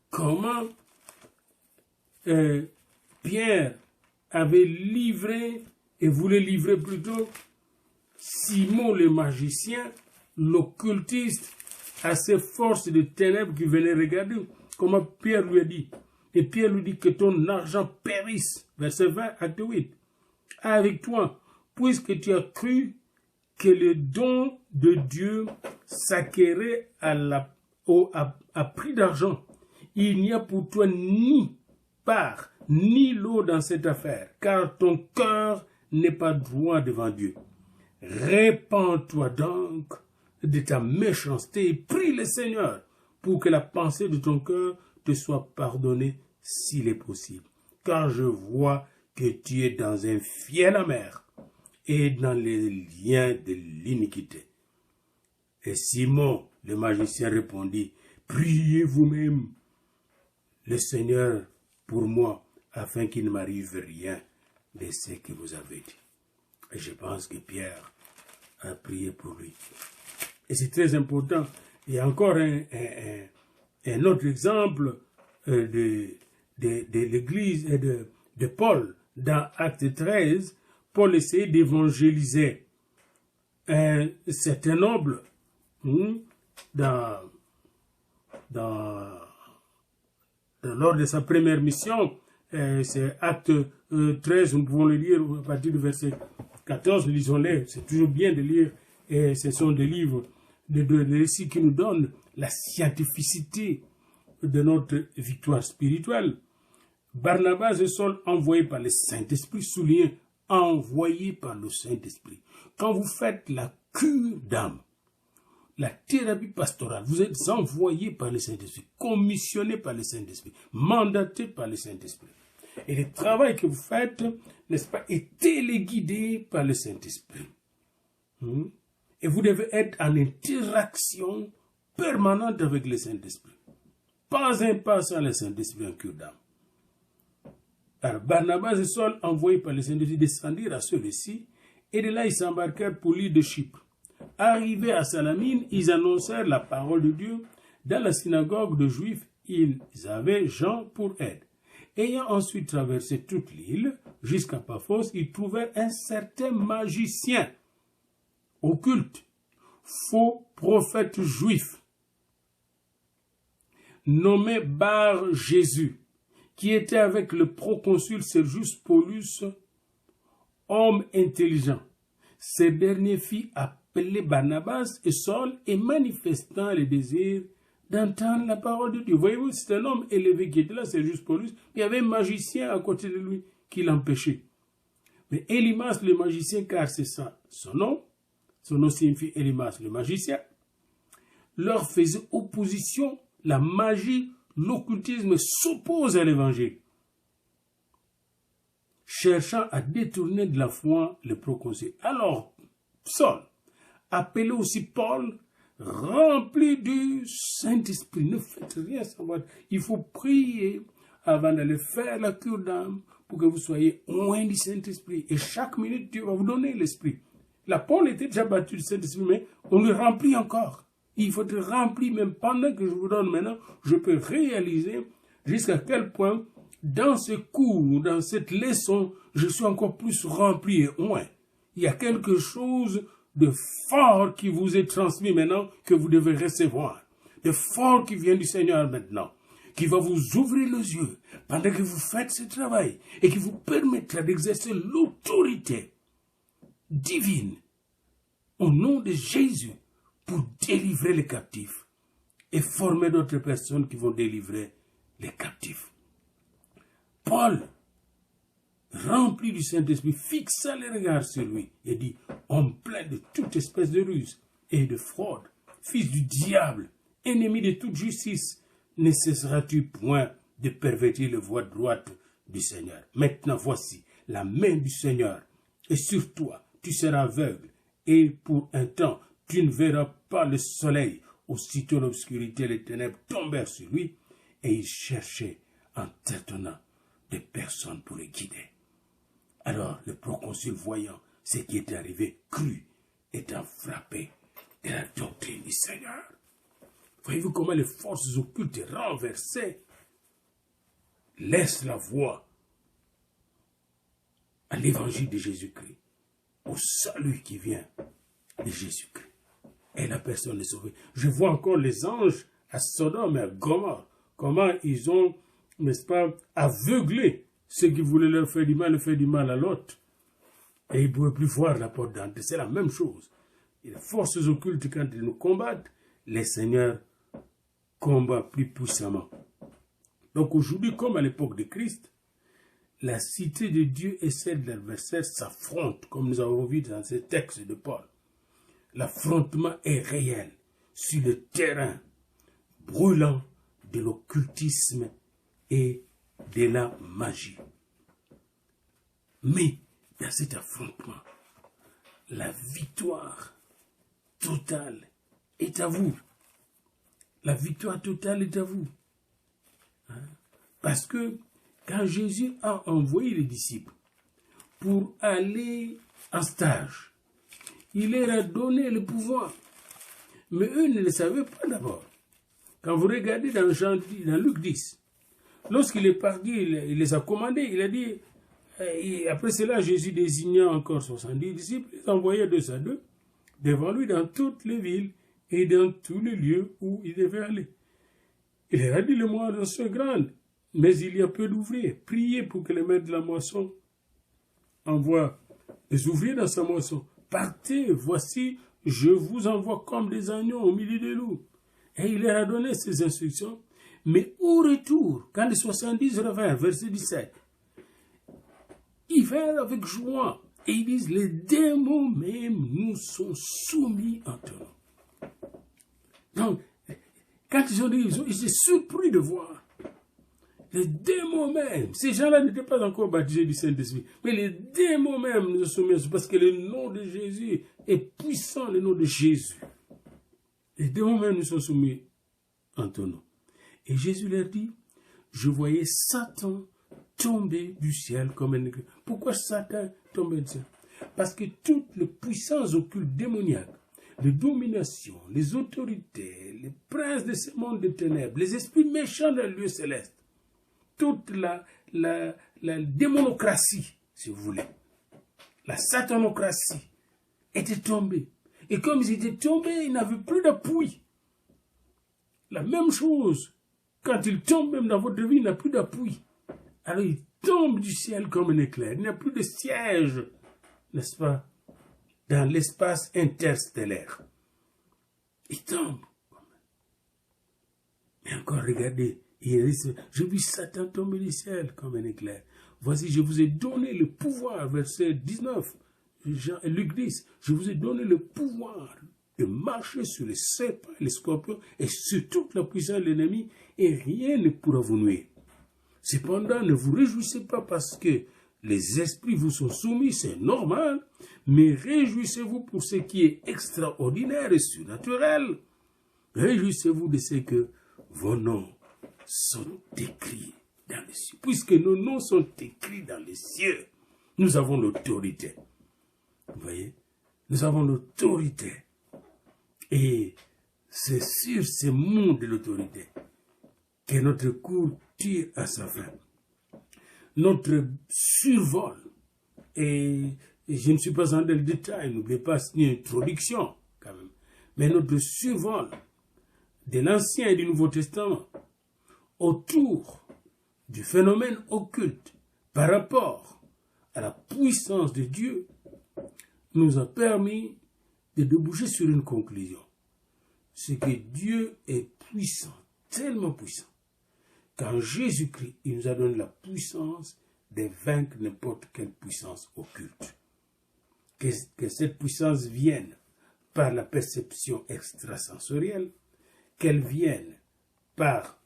Comment Pierre avait livré, et voulait livrer plutôt, Simon le magicien, l'occultiste, à ces forces de ténèbres qui venaient regarder. Comment Pierre lui a dit. Et Pierre lui dit que ton argent périsse. Verset 20, acte 8. Avec toi, puisque tu as cru que le don de Dieu s'acquérait à prix d'argent, il n'y a pour toi ni part, ni lot dans cette affaire, car ton cœur n'est pas droit devant Dieu. Répands-toi donc de ta méchanceté et prie le Seigneur pour que la pensée de ton cœur te soit pardonnée s'il est possible. Car je vois que tu es dans un fiel amer et dans les liens de l'iniquité. Et Simon, le magicien, répondit, priez vous-même le Seigneur pour moi, afin qu'il ne m'arrive rien de ce que vous avez dit. Et je pense que Pierre a prié pour lui. Et c'est très important. Il y a encore un autre exemple de l'Église et de Paul. Dans Acte 13, Paul essayait d'évangéliser un certain noble lors de sa première mission. C'est Acte 13, nous pouvons le lire à partir du verset 14, lisons-les. C'est toujours bien de lire, et ce sont des livres, de récits qui nous donnent la scientificité de notre victoire spirituelle. Barnabas et Saul, envoyés par le Saint-Esprit, soulignent envoyés par le Saint-Esprit. Quand vous faites la cure d'âme, la thérapie pastorale, vous êtes envoyés par le Saint-Esprit, commissionnés par le Saint-Esprit, mandatés par le Saint-Esprit. Et le travail que vous faites, n'est-ce pas, est téléguidé par le Saint-Esprit. Et vous devez être en interaction permanente avec le Saint-Esprit. Pas un pas sans le Saint-Esprit en cure d'âme. Alors, Barnabas et Saul, envoyés par le Saint-Esprit, descendirent à celui-ci, et de là ils s'embarquèrent pour l'île de Chypre. Arrivés à Salamine, ils annoncèrent la parole de Dieu. Dans la synagogue de Juifs, ils avaient Jean pour aide. Ayant ensuite traversé toute l'île, jusqu'à Paphos, ils trouvèrent un certain magicien occulte, faux prophète juif, nommé Bar Jésus, qui était avec le proconsul Sergius Paulus, homme intelligent. Ce dernier fit appeler Barnabas et Saul et manifestant le désir d'entendre la parole de Dieu. Voyez-vous, c'est un homme élevé qui était là, Sergius Paulus. Il y avait un magicien à côté de lui qui l'empêchait. Mais Élymas le magicien, car c'est ça son nom signifie Élymas le magicien, leur faisait opposition. La magie, l'occultisme s'oppose à l'évangile, cherchant à détourner de la foi le proconsul. Alors, Saul, appelé aussi Paul, rempli du Saint-Esprit, ne faites rien savoir. Il faut prier avant d'aller faire la cure d'âme pour que vous soyez loin du Saint-Esprit. Et chaque minute, Dieu va vous donner l'Esprit. La Paul était déjà battu du Saint-Esprit, mais on le remplit encore. Il faut être rempli, même pendant que je vous donne maintenant, je peux réaliser jusqu'à quel point, dans ce cours, dans cette leçon, je suis encore plus rempli et loin. Il y a quelque chose de fort qui vous est transmis maintenant, que vous devez recevoir. De fort qui vient du Seigneur maintenant, qui va vous ouvrir les yeux pendant que vous faites ce travail et qui vous permettra d'exercer l'autorité divine au nom de Jésus pour délivrer les captifs et former d'autres personnes qui vont délivrer les captifs. Paul, rempli du Saint-Esprit, fixa les regards sur lui et dit, homme plein de toute espèce de ruse et de fraude, fils du diable, ennemi de toute justice, ne cesseras-tu point de pervertir les voies droites du Seigneur. Maintenant voici, la main du Seigneur est sur toi, tu seras aveugle, et pour un temps, tu ne verras pas le soleil. Aussitôt l'obscurité et les ténèbres tombèrent sur lui, et il cherchait en tâtonnant des personnes pour le guider. Alors le proconsul, voyant ce qui était arrivé, crut, étant frappé de la doctrine du Seigneur. Voyez-vous comment les forces occultes renversées laissent la voie à l'évangile de Jésus-Christ, au salut qui vient de Jésus-Christ. Et la personne est sauvée. Je vois encore les anges à Sodome et à Gomorrhe, comment ils ont, n'est-ce pas, aveuglé ceux qui voulaient leur faire du mal à l'autre. Et ils ne pouvaient plus voir la porte d'entrée. C'est la même chose. Et les forces occultes, quand ils nous combattent, les seigneurs combattent plus puissamment. Donc aujourd'hui, comme à l'époque de Christ, la cité de Dieu et celle de l'adversaire s'affrontent, comme nous avons vu dans ce texte de Paul. L'affrontement est réel sur le terrain brûlant de l'occultisme et de la magie. Mais dans cet affrontement, la victoire totale est à vous. La victoire totale est à vous. Parce que quand Jésus a envoyé les disciples pour aller en stage, il leur a donné le pouvoir. Mais eux ne le savaient pas d'abord. Quand vous regardez dans Luc 10, lorsqu'il est parti, il les a commandés, il a dit, et après cela, Jésus désigna encore 70 disciples, il les envoyait 2 à 2 devant lui dans toutes les villes et dans tous les lieux où il devait aller. Il leur a dit, le moisson est grande, mais il y a peu d'ouvriers. Priez pour que le maître de la moisson envoie des ouvriers dans sa moisson. Partez, voici, je vous envoie comme des agneaux au milieu des loups. Et il leur a donné ces instructions. Mais au retour, quand les 70 revinrent, verset 17, ils vinrent avec joie. Et ils disent, les démons même nous sont soumis entre nous. Donc, quand ils ont dit, ils étaient surpris de voir. Les démons même, ces gens-là n'étaient pas encore baptisés du Saint-Esprit, mais les démons même nous sont soumis, parce que le nom de Jésus est puissant, le nom de Jésus. Les démons même nous sont soumis entre nous. Et Jésus leur dit, je voyais Satan tomber du ciel comme un éclair. Pourquoi Satan tombe du ciel? Parce que toutes les puissances occultes démoniaques, les dominations, les autorités, les princes de ce monde de ténèbres, les esprits méchants dans le lieu céleste, toute la démonocratie, si vous voulez, la satanocratie, était tombée. Et comme ils étaient tombés, ils n'avaient plus d'appui. La même chose, quand ils tombent même dans votre vie, il n'y a plus d'appui. Alors ils tombent du ciel comme un éclair. Il n'y a plus de siège, n'est-ce pas, dans l'espace interstellaire. Ils tombent. Mais encore, regardez, je vis Satan tomber du ciel comme un éclair. Voici, je vous ai donné le pouvoir, verset 19, Luc 10, je vous ai donné le pouvoir de marcher sur les serpents et les scorpions et sur toute la puissance de l'ennemi, et rien ne pourra vous nuire. Cependant, ne vous réjouissez pas parce que les esprits vous sont soumis, c'est normal, mais réjouissez-vous pour ce qui est extraordinaire et surnaturel. Réjouissez-vous de ce que vos noms sont écrits dans les cieux. Puisque nos noms sont écrits dans les cieux, nous avons l'autorité. Vous voyez? Nous avons l'autorité. Et c'est sur ces mots de l'autorité que notre cours tire à sa fin. Notre survol, et je ne suis pas dans le détail, n'oubliez pas, c'est une introduction quand même, mais notre survol de l'Ancien et du Nouveau Testament autour du phénomène occulte par rapport à la puissance de Dieu nous a permis de déboucher sur une conclusion. C'est que Dieu est puissant, tellement puissant, qu'en Jésus-Christ, il nous a donné la puissance de vaincre n'importe quelle puissance occulte. Que cette puissance vienne par la perception extrasensorielle, qu'elle vienne par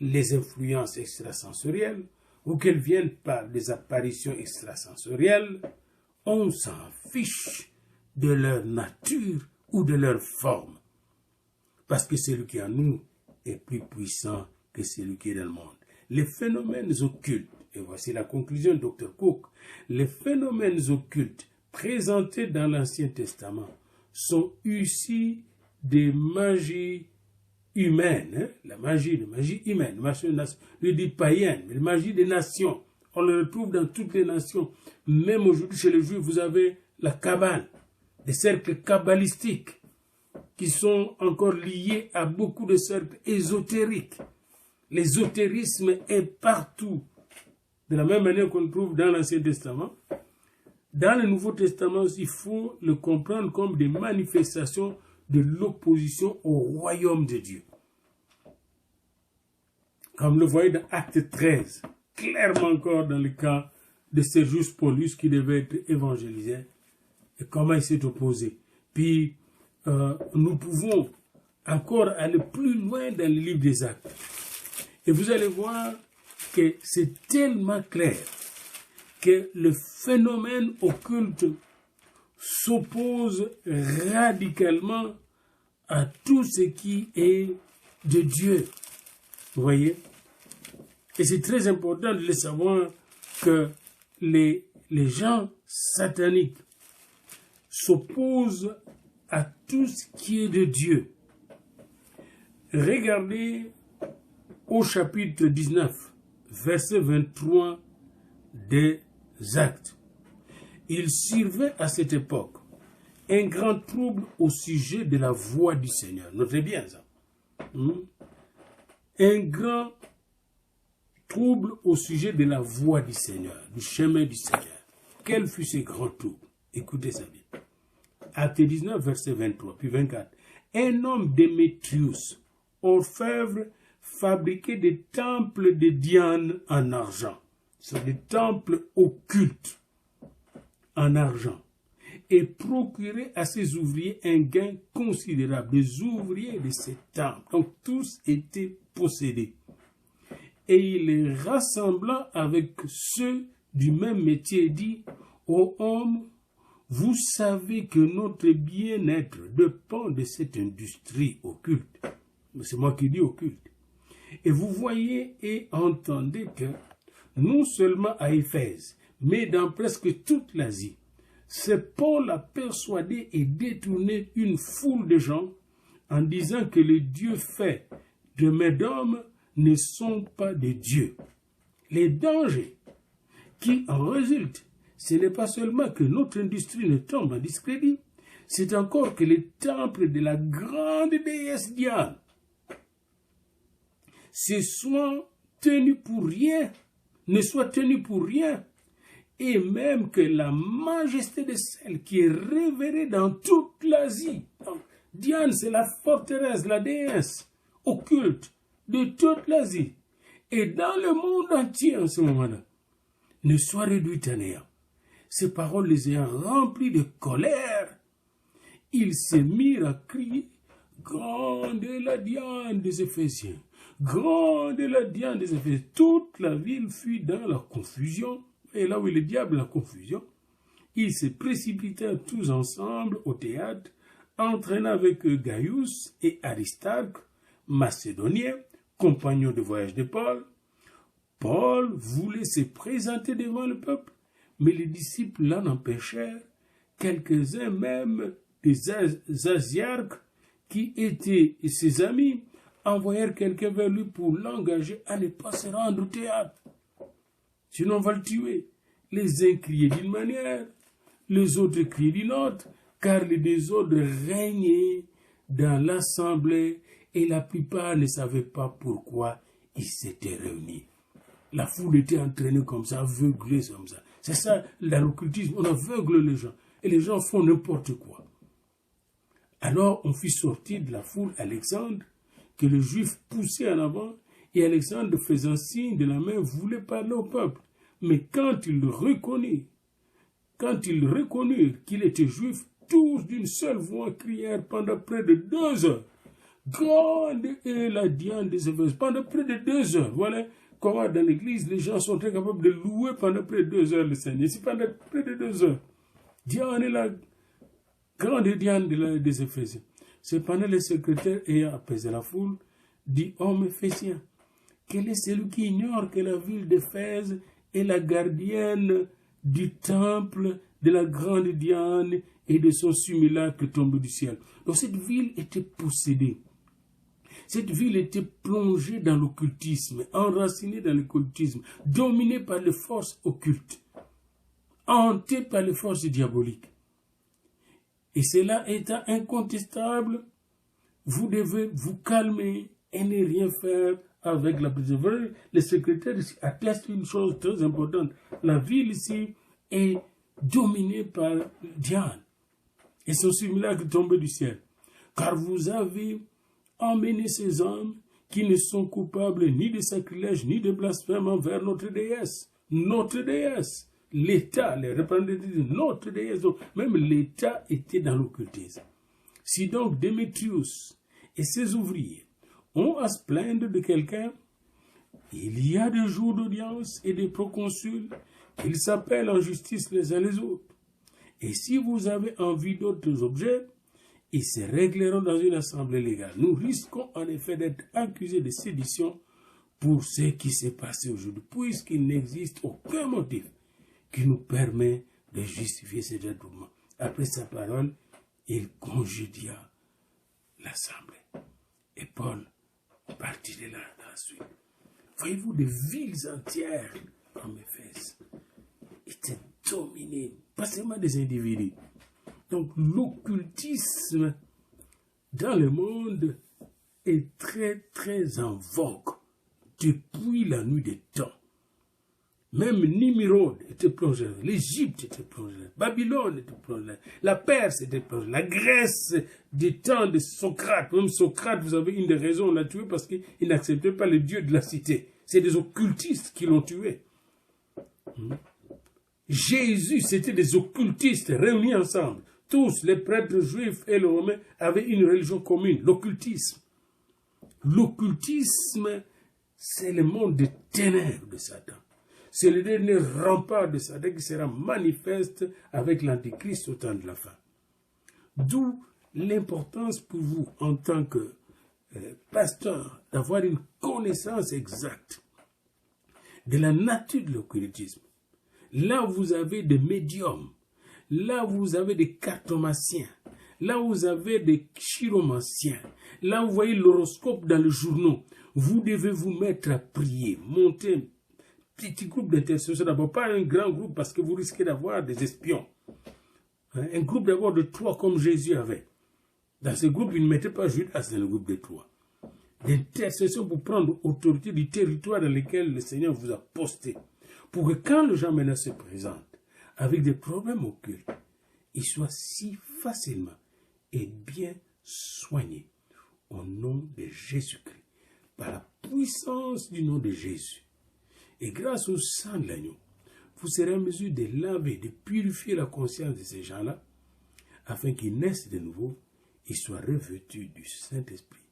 les influences extrasensorielles, ou qu'elle vienne par des apparitions extrasensorielles, on s'en fiche de leur nature ou de leur forme. Parce que celui qui est en nous est plus puissant que celui qui est dans le monde. Les phénomènes occultes, et voici la conclusion de Dr. Cook, les phénomènes occultes présentés dans l'Ancien Testament sont issus des magies humaines, la magie humaine, je dis païenne, mais la magie des nations. On le retrouve dans toutes les nations. Même aujourd'hui, chez les Juifs, vous avez la Kabbale, des cercles kabbalistiques qui sont encore liés à beaucoup de cercles ésotériques. L'ésotérisme est partout. De la même manière qu'on le trouve dans l'Ancien Testament. Dans le Nouveau Testament, il faut le comprendre comme des manifestations de l'opposition au royaume de Dieu. Comme le voyez dans Acte 13, clairement encore dans le cas de Sergius Paulus qui devait être évangélisé, et comment il s'est opposé. Puis, nous pouvons encore aller plus loin dans le livre des Actes. Et vous allez voir que c'est tellement clair que le phénomène occulte s'oppose radicalement à tout ce qui est de Dieu. Vous voyez? Et c'est très important de le savoir que les gens sataniques s'opposent à tout ce qui est de Dieu. Regardez au chapitre 19, verset 23 des Actes. Il survint à cette époque un grand trouble au sujet de la voix du Seigneur. Notez bien ça. Un grand trouble au sujet de la voix du Seigneur, du chemin du Seigneur. Quel fut ce grand trouble? Écoutez ça bien. Acte 19, verset 23, puis 24. Un homme Démétrius, orfèvre, fabriquait des temples de Diane en argent. C'est des temples occultes en argent. Et procurait à ses ouvriers un gain considérable. Les ouvriers de ces temples, donc tous étaient possédés. Et il les rassembla avec ceux du même métier, dit: ô homme, vous savez que notre bien-être dépend de cette industrie occulte. C'est moi qui dis occulte. Et vous voyez et entendez que non seulement à Éphèse, mais dans presque toute l'Asie, c'est Paul a persuadé et détourné une foule de gens en disant que les dieux faits de Médom ne sont pas des dieux. Les dangers qui en résultent, ce n'est pas seulement que notre industrie ne tombe en discrédit, c'est encore que les temples de la grande déesse Diane ne soient tenus pour rien, et même que la majesté de celle qui est révérée dans toute l'Asie. Diane, c'est la forteresse, la déesse occulte de toute l'Asie, et dans le monde entier en ce moment-là, ne soit réduite à néant. Ces paroles les ayant remplies de colère, ils se mirent à crier: grande est la Diane des Éphésiens, grande est la Diane des Éphésiens. Toute la ville fut dans la confusion, et là où est le diable, la confusion, ils se précipitèrent tous ensemble au théâtre, entraînant avec eux Gaius et Aristarque, macédoniens, compagnons de voyage de Paul, Paul voulait se présenter devant le peuple, mais les disciples l'en empêchèrent. Quelques-uns même des Asiarques, qui étaient ses amis, envoyèrent quelqu'un vers lui pour l'engager à ne pas se rendre au théâtre. Sinon on va le tuer. Les uns criaient d'une manière, les autres criaient d'une autre, car les désordres régnaient dans l'assemblée et la plupart ne savaient pas pourquoi ils s'étaient réunis. La foule était entraînée comme ça, aveuglée comme ça. C'est ça l'occultisme, on aveugle les gens et les gens font n'importe quoi. Alors on fit sortir de la foule Alexandre, que le juif poussait en avant, et Alexandre, faisant signe de la main, voulait parler au peuple. Mais quand ils reconnurent qu'il était juif, tous d'une seule voix crièrent pendant près de 2 heures. Grande est la Diane des Éphèses. Pendant près de 2 heures. Voilà comment dans l'église, les gens sont très capables de louer pendant près de 2 heures le Seigneur. C'est pendant près de 2 heures. Diane est la grande Diane des Éphésiens. Cependant, le secrétaire ayant apaisé la foule, dit: Homme Éphésien, quel est celui qui ignore que la ville d'Éphèse est la gardienne du temple de la grande Diane et de son simulacre tombé du ciel? Donc cette ville était possédée. Cette ville était plongée dans l'occultisme, enracinée dans l'occultisme, dominée par les forces occultes, hantée par les forces diaboliques. Et cela étant incontestable, vous devez vous calmer et ne rien faire avec la persévérance. Le secrétaire ici atteste une chose très importante. La ville ici est dominée par Diane et son simulacre tombé du ciel. Car vous avez emmené ces hommes qui ne sont coupables ni de sacrilège ni de blasphème envers notre déesse. Notre déesse. L'État, les représentants de notre déesse. Donc, même l'État était dans l'occultisme. Si donc Démétrius et ses ouvriers ont à se plaindre de quelqu'un, il y a des jours d'audience et des proconsuls qu'ils s'appellent en justice les uns les autres. Et si vous avez envie d'autres objets, ils se régleront dans une assemblée légale. Nous risquons en effet d'être accusés de sédition pour ce qui s'est passé aujourd'hui, puisqu'il n'existe aucun motif qui nous permet de justifier ce détournement. Après sa parole, il congédia l'assemblée. Et Paul partit de là dans la suite. Voyez-vous, des villes entières comme Éphèse étaient dominées, pas seulement des individus. Donc l'occultisme dans le monde est très très en vogue depuis la nuit des temps. Même Nimrod était plongé, l'Égypte était plongée, Babylone était plongée, la Perse était plongée, la Grèce des temps de Socrate. Même Socrate, vous avez une des raisons, on l'a tué parce qu'il n'acceptait pas le dieu de la cité. C'est des occultistes qui l'ont tué. Jésus, c'était des occultistes réunis ensemble. Tous, les prêtres juifs et les romains, avaient une religion commune, l'occultisme. L'occultisme, c'est le monde des ténèbres de Satan. C'est le dernier rempart de Satan qui sera manifeste avec l'Antichrist au temps de la fin. D'où l'importance pour vous, en tant que pasteur, d'avoir une connaissance exacte de la nature de l'occultisme. Là où vous avez des médiums, là où vous avez des cartomanciens, là où vous avez des chiromanciens, là où vous voyez l'horoscope dans le journal, vous devez vous mettre à prier, monter un petit groupe d'intercession, d'abord pas un grand groupe parce que vous risquez d'avoir des espions. Un groupe d'abord de 3 comme Jésus avait. Dans ce groupe, il ne mettait pas Judas dans le groupe de 3. D'intercession pour prendre autorité du territoire dans lequel le Seigneur vous a posté. Pour que quand le Jean maintenant se présente avec des problèmes occultes, il soit si facilement et bien soigné au nom de Jésus-Christ, par la puissance du nom de Jésus. Et grâce au sang de l'agneau, vous serez en mesure de laver, de purifier la conscience de ces gens-là, afin qu'ils naissent de nouveau, ils soient revêtus du Saint-Esprit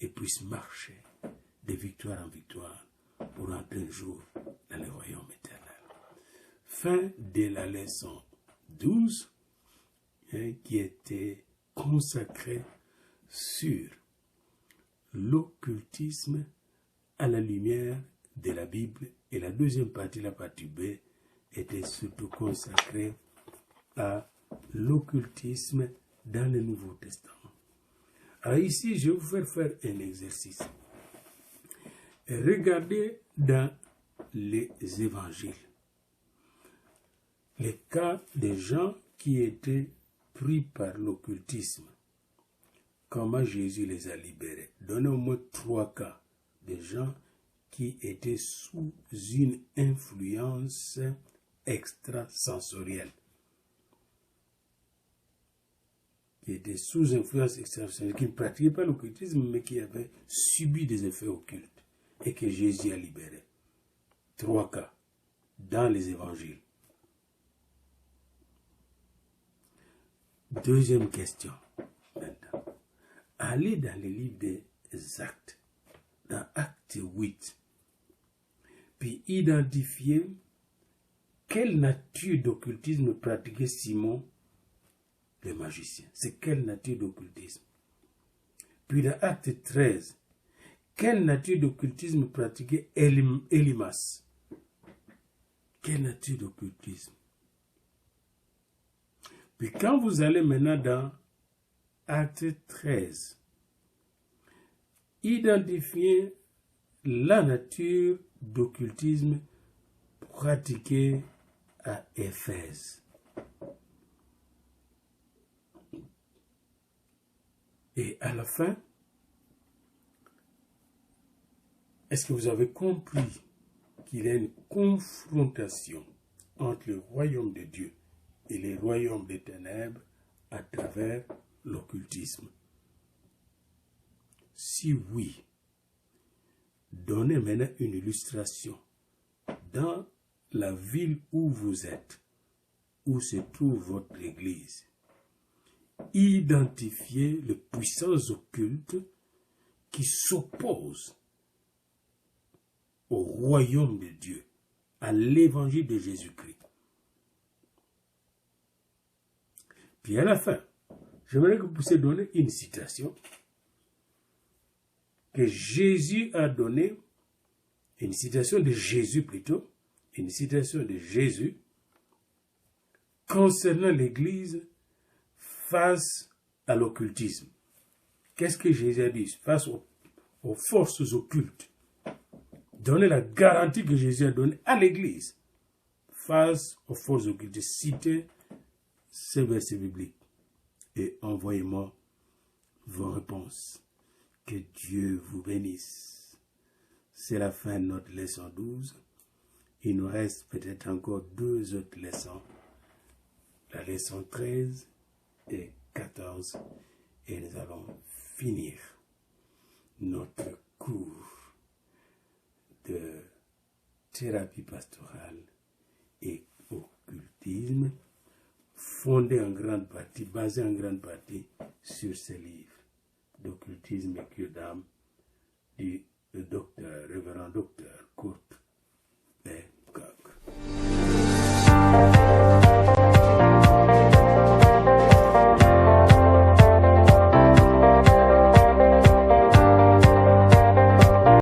et puissent marcher de victoire en victoire pour entrer un jour dans le royaume éternel. Fin de la leçon 12, qui était consacrée sur l'occultisme à la lumière de la Bible. Et la deuxième partie, la partie B, était surtout consacrée à l'occultisme dans le Nouveau Testament. Alors ici, je vais vous faire un exercice. Regardez dans les évangiles les cas des gens qui étaient pris par l'occultisme. Comment Jésus les a libérés. Donnez au moins 3 cas de gens qui étaient sous une influence extrasensorielle. Qui étaient sous influence extrasensorielle, qui ne pratiquaient pas l'occultisme, mais qui avaient subi des effets occultes et que Jésus a libérés. 3 cas dans les évangiles. Deuxième question, maintenant. Allez dans le livre des Actes, dans Acte 8, puis identifiez quelle nature d'occultisme pratiquait Simon le magicien. C'est quelle nature d'occultisme? Puis dans Acte 13, quelle nature d'occultisme pratiquait Élymas? Quelle nature d'occultisme? Puis quand vous allez maintenant dans Acte 13, identifiez la nature d'occultisme pratiquée à Éphèse. Et à la fin, est-ce que vous avez compris qu'il y a une confrontation entre le royaume de Dieu et les royaumes des ténèbres à travers l'occultisme? Si oui, donnez maintenant une illustration. Dans la ville où vous êtes, où se trouve votre église, identifiez les puissances occultes qui s'opposent au royaume de Dieu, à l'évangile de Jésus-Christ. Puis à la fin, j'aimerais que vous puissiez donner une citation que Jésus a donnée, une citation de Jésus plutôt, une citation de Jésus concernant l'Église face à l'occultisme. Qu'est-ce que Jésus a dit face aux forces occultes? Donnez la garantie que Jésus a donnée à l'Église face aux forces occultes. Citez ces versets bibliques et envoyez-moi vos réponses. Que Dieu vous bénisse. C'est la fin de notre leçon 12. Il nous reste peut-être encore 2 autres leçons. La leçon 13 et 14. Et nous allons finir notre cours de thérapie pastorale et occultisme, fondé en grande partie, basé en grande partie sur ces livres d'occultisme et cure d'âme